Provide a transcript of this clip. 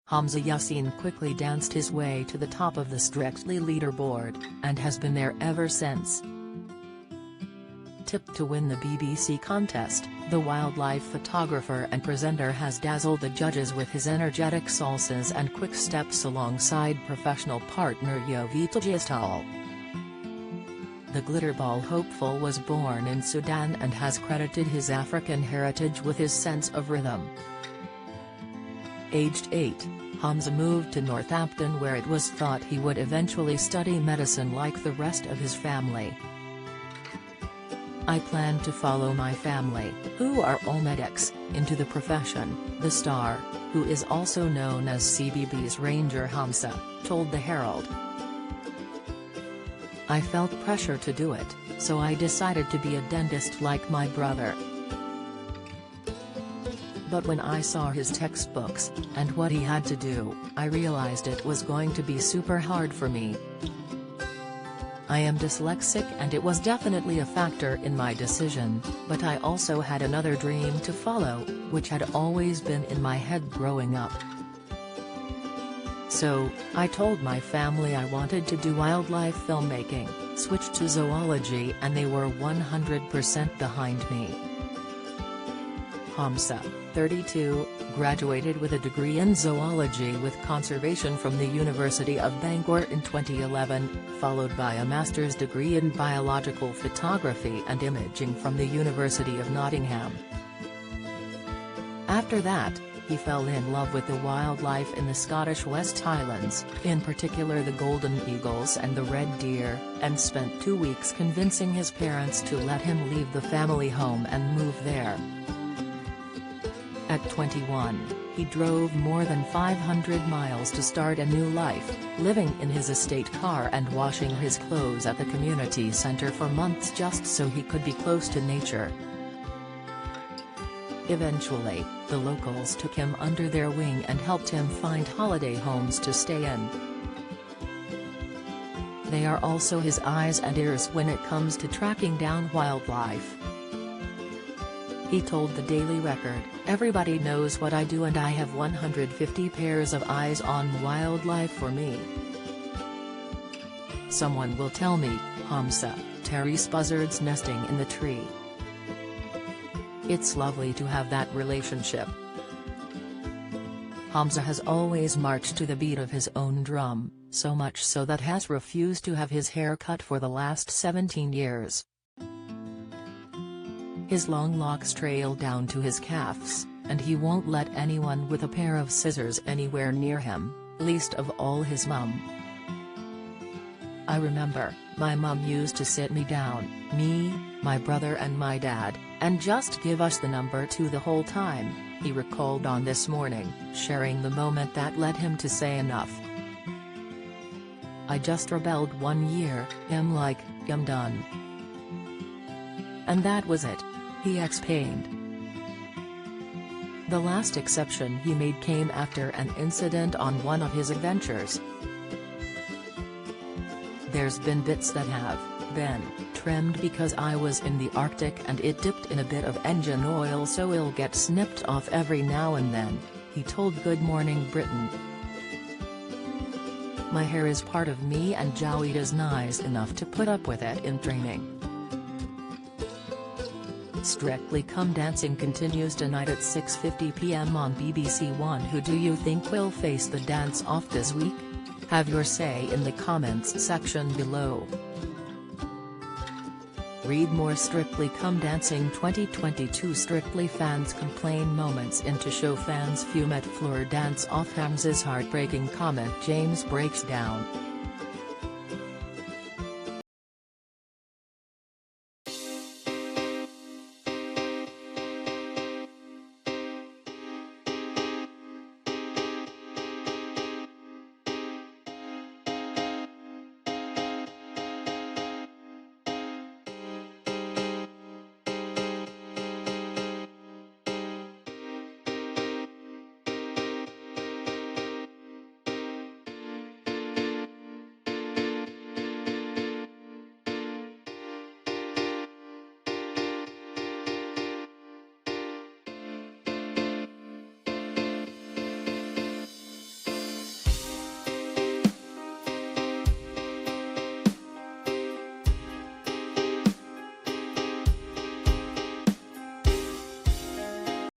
Hamza Yassin quickly danced his way to the top of the Strictly leaderboard, and has been there ever since. Tipped to win the BBC contest, the wildlife photographer and presenter has dazzled the judges with his energetic salsas and quick steps alongside professional partner Jovita Gistal. The glitterball hopeful was born in Sudan and has credited his African heritage with his sense of rhythm. Aged 8, Hamza moved to Northampton, where it was thought he would eventually study medicine like the rest of his family. "I plan to follow my family, who are all medics, into the profession," the star, who is also known as CBB's Ranger Hamza, told the Herald. "I felt pressure to do it, so I decided to be a dentist like my brother. But when I saw his textbooks, and what he had to do, I realized it was going to be super hard for me. I am dyslexic and it was definitely a factor in my decision, but I also had another dream to follow, which had always been in my head growing up. So, I told my family I wanted to do wildlife filmmaking, switched to zoology, and they were 100% behind me." Hamza, 32, graduated with a degree in zoology with conservation from the University of Bangor in 2011, followed by a master's degree in biological photography and imaging from the University of Nottingham. After that, he fell in love with the wildlife in the Scottish West Highlands, in particular the golden eagles and the red deer, and spent 2 weeks convincing his parents to let him leave the family home and move there. At 21, he drove more than 500 miles to start a new life, living in his estate car and washing his clothes at the community center for months just so he could be close to nature. Eventually, the locals took him under their wing and helped him find holiday homes to stay in. They are also his eyes and ears when it comes to tracking down wildlife. He told the Daily Record, "Everybody knows what I do and I have 150 pairs of eyes on wildlife for me. Someone will tell me, Hamza, Terry's buzzards nesting in the tree." It's lovely to have that relationship. Hamza has always marched to the beat of his own drum, so much so that has refused to have his hair cut for the last 17 years. His long locks trail down to his calves, and he won't let anyone with a pair of scissors anywhere near him, least of all his mum. "I remember, my mum used to sit me down, me, my brother and my dad, and just give us the number 2 the whole time," he recalled on This Morning, sharing the moment that led him to say enough. "I just rebelled 1 year, I'm like, I'm done. And that was it," he explained. The last exception he made came after an incident on one of his adventures. "There's been bits that have been trimmed because I was in the Arctic and it dipped in a bit of engine oil, so it'll get snipped off every now and then," he told Good Morning Britain. "My hair is part of me and Jowita's nice enough to put up with it in training." Strictly Come Dancing continues tonight at 6:50 p.m. on BBC One. Who do you think will face the dance-off this week? Have your say in the comments section below. Read more Strictly Come Dancing 2022. Strictly fans complain moments into show, fans fume at Floor dance-off. Hamza's heartbreaking comment. James breaks down.